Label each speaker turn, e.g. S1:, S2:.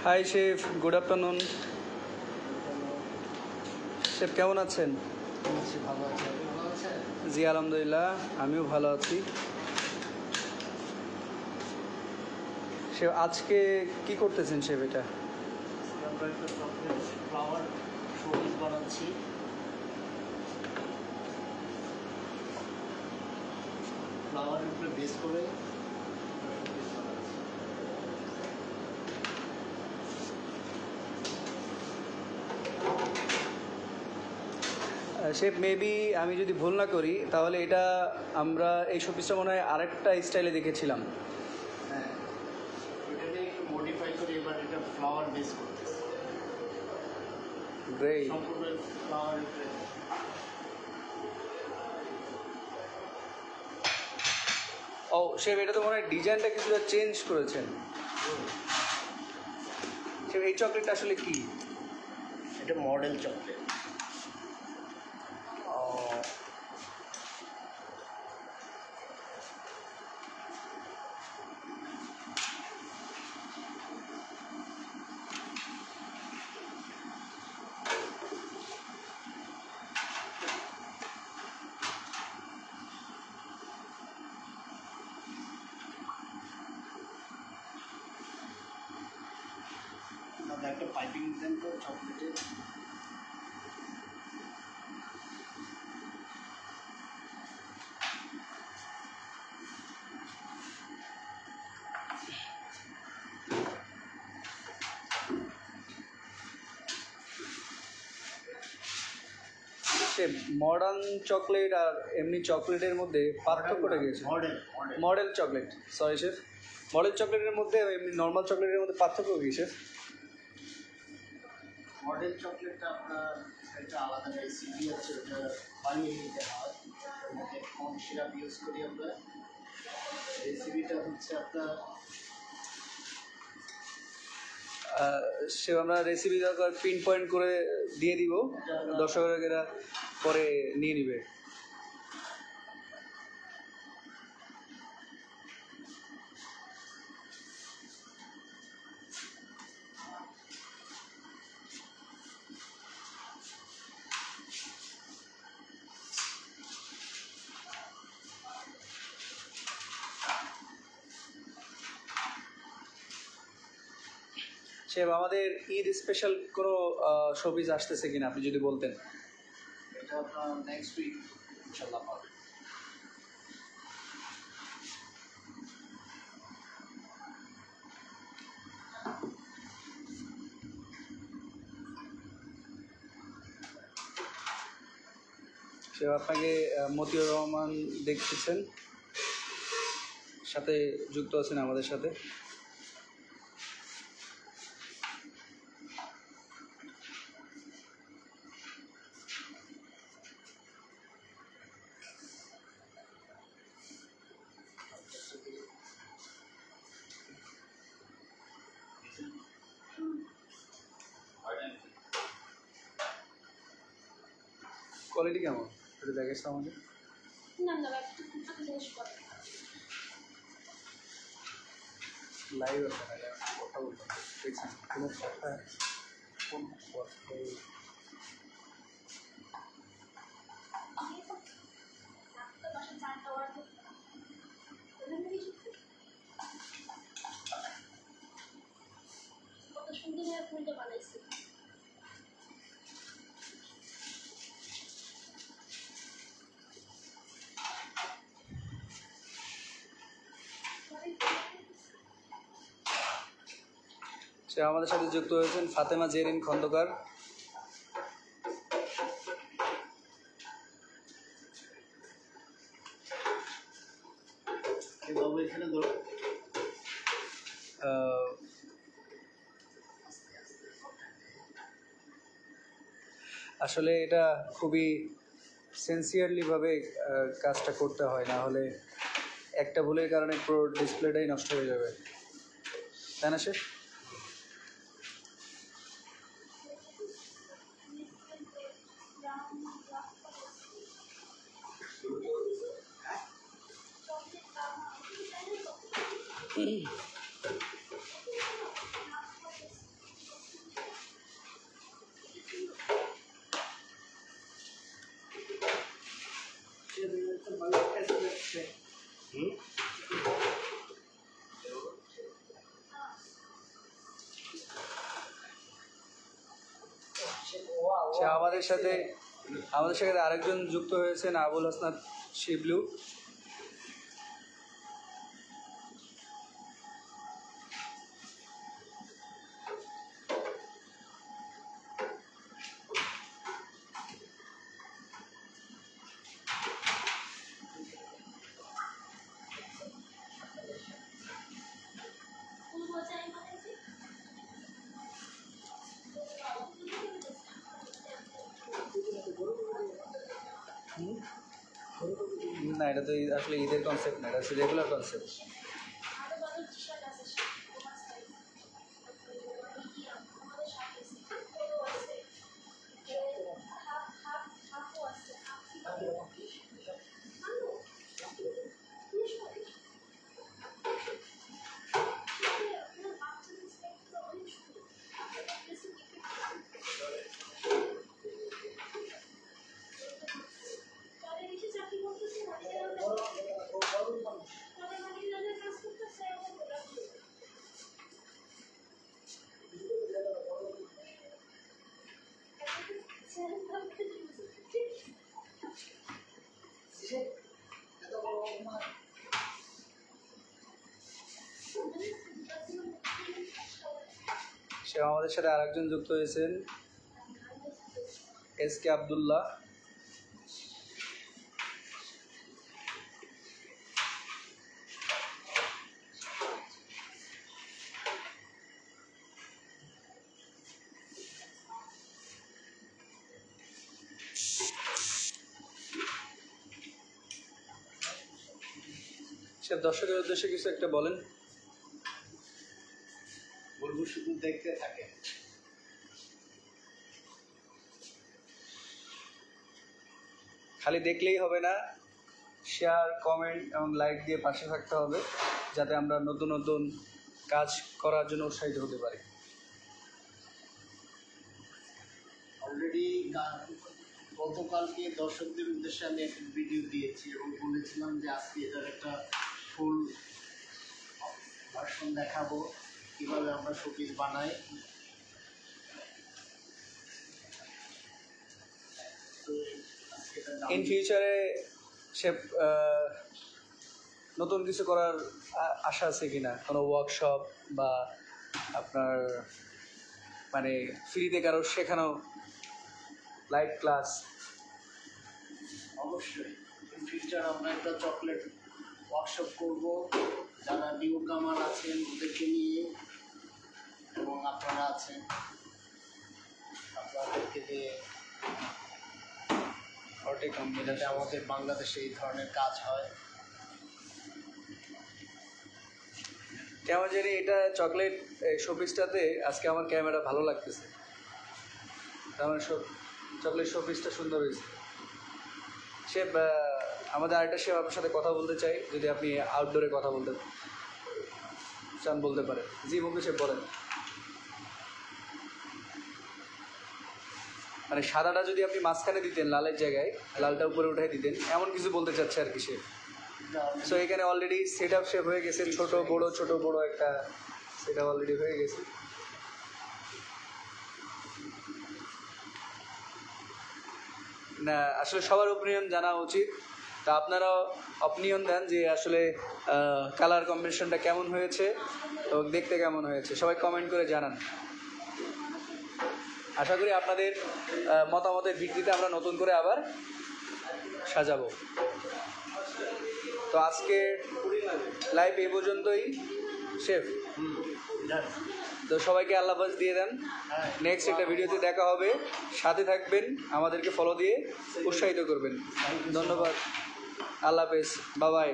S1: High chef, good afternoon. Chef কেমন আছেন?
S2: ভালো আছি, আপনি ভালো আছেন?
S1: জি আলহামদুলিল্লাহ, আমিও ভালো আছি। শেফ আজকে কি করতেছেন শেফ? এটা
S2: আমরা একটা চকলেট ফ্লাওয়ার শোপিস বানাচ্ছি। ফ্লাওয়ারের উপরে বেস করে
S1: শেফ মেবি আমি যদি ভুল না করি তাহলে এটা আমরা এই শোপিসটা মনে হয় আরেকটা স্টাইলে দেখেছিলাম।
S2: হ্যাঁ, এটাকে একটু মডিফাই করে এবার এটা ফ্লাওয়ার বেস করতেছি।
S1: গ্রেট।
S2: সম্পূর্ণ ফ্লাওয়ারের উপরে
S1: ও শেফ, এটা তো মনে হয় ডিজাইনটা কিছুটা চেঞ্জ করেছেন। শেফ এই চকলেটটা আসলে কি?
S2: এটা মডেল চকলেট। একটা পাইপিং দেন তো চকলেটে।
S1: শেফ মডার্ন চকলেট আর এমনি চকলেটের মধ্যে পার্থক্যটা কি আছে?
S2: Model
S1: model chocolate, sorry chef, model চকলেটের মধ্যে এমনি নর্মাল চকলেটের মধ্যে পার্থক্য কি শেফ?
S2: মডেল চকলেটটা আপনার একটা আলাদা রেসিপি আছে, ওটা বানিয়ে নিতে হয়। ওটাতে কম সিরাপ ইউজ করি আমরা। রেসিপিটা হচ্ছে আপনার
S1: সে আমরা রেসিপি দরকার পিন পয়েন্ট করে দিয়ে দিব, দর্শকেরা পরে নিয়ে নিবে। শেফ আমাদের ঈদ স্পেশাল কোনো শোপিস আসতেছে কিনা আপনি যদি বলতেন।
S2: এটা আপনার নেক্সট উইক ইনশাল্লাহ পাবেন।
S1: সে আপনাকে মতিউর রহমান দেখতেছেন, সাথে যুক্ত আছেন আমাদের সাথে। কোয়ালিটি কেমন একটু দেখাস তো আমাকে। লাইভ আছে না, কথা বলতে দেখছেন কোনো কথা কোন কথা সে আমাদের সাথে যুক্ত হয়েছেন ফাতেমা জেরিন খন্দকার।
S2: এখানে ধরো
S1: আসলে এটা খুবই সিনসিয়ারলিভাবে কাজটা করতে হয়, না হলে একটা ভুলের কারণে পুরো ডিসপ্লেটাই নষ্ট হয়ে যাবে, তাই না শেফ? সে আমাদের সাথে আরেকজন যুক্ত হয়েছেন, আবুল হাসনাত শিবলু। না, এটা তো আসলে ঈদের কনসেপ্ট না, এটা হচ্ছে রেগুলার কনসেপ্ট। সে আমাদের সাথে আরেকজন যুক্ত হয়েছেন, SK আব্দুল্লাহ। সে দর্শকের উদ্দেশ্যে কিছু একটা বলেন।
S2: বলবো শুধু দেখতে থাকে।
S1: খালি দেখলেই হবে না, শেয়ার, কমেন্ট এবং লাইক দিয়ে পাশে থাকতে হবে, যাতে আমরা নতুন নতুন কাজ করার জন্য উৎসাহিত হতে পারি।
S2: অলরেডি গতকালকে দর্শকদের উদ্দেশ্যে আমি একটা ভিডিও দিয়েছি এবং বলেছিলাম যে আজকে এটার একটা ফুল ভার্সন দেখাবো, কীভাবে আমরা শোপিস বানাই।
S1: ইন ফিউচারে সে নতুন কিছু করার আশা আছে কিনা, কোনো ওয়ার্কশপ বা আপনার মানে ফ্রিতে কারো শেখানো লাইভ ক্লাস?
S2: অবশ্যই ইন ফিউচার আমরা একটা চকলেট ওয়ার্কশপ করব, যারা নিউ কামার আছেন ওদেরকে নিয়ে, এবং আপনারা আছেন আপনাদেরকে দিয়ে, যাতে আমাদের বাংলাদেশে এই ধরনের কাজ হয়।
S1: কেমন জানি এটা চকলেট শোপিসটাতে আজকে আমার ক্যামেরা ভালো লাগতেছে, আমার চকলেট শোপিসটা সুন্দর হয়েছে। সে আমাদের আরেকটা সে আপনার সাথে কথা বলতে চাই, যদি আপনি আউটডোরে কথা বলতে চান বলতে পারেন। জি মুখে সে বলেন। মানে সাদাটা যদি আপনি মাঝখানে দিতেন, লালের জায়গায় লালটা উপরে উঠাই দিতেন, এমন কিছু বলতে চাচ্ছে আর কি সে। সো এখানে অলরেডি সেট আপ শেপ হয়ে গেছে, ছোট বড় একটা সেট আপ অলরেডি হয়ে গেছে। না আসলে সবার ওপিনিয়ন জানা উচিত, তা আপনারাও অপিনিয়ন দেন যে আসলে কালার কম্বিনেশনটা কেমন হয়েছে এবং দেখতে কেমন হয়েছে, সবাই কমেন্ট করে জানান। আশা করি আপনাদের মতামতের ভিত্তিতে আমরা নতুন করে আবার সাজাবো। তো আজকে লাইভ এই পর্যন্তই শেফ। তো সবাইকে আল্লাহ হাফেজ দিয়ে দেন। নেক্সট একটা ভিডিওতে দেখা হবে, সাথে থাকবেন, আমাদেরকে ফলো দিয়ে উৎসাহিত করবেন। ধন্যবাদ, আল্লাহ হাফেজ, বাই বাই।